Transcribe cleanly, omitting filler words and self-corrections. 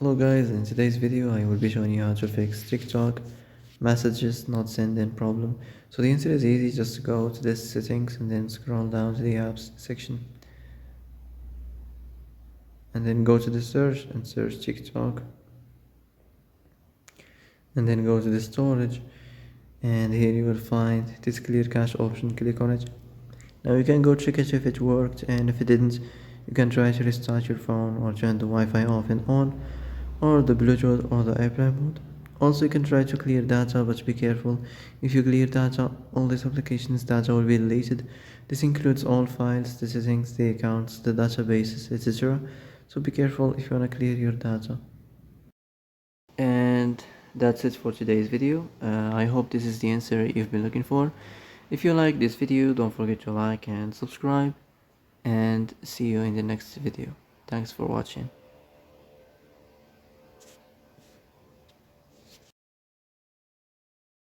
Hello guys, in today's video I will be showing you how to fix TikTok messages not sending problem. So the answer is easy, just go to this settings and then scroll down to the apps section and then go to the search and search TikTok and then go to the storage, and here you will find this clear cache option. Click on it. Now you can go check it if it worked, and if it didn't you can try to restart your phone or turn the Wi-Fi off and on, or the Bluetooth or the airplane mode. Also you can try to clear data, but be careful. If you clear data, all these applications data will be deleted. This includes all files, the settings, the accounts, the databases, etc. So be careful if you want to clear your data. And that's it for today's video. I hope this is the answer you've been looking for. If you like this video, don't forget to like and subscribe, and see you in the next video. Thanks for watching.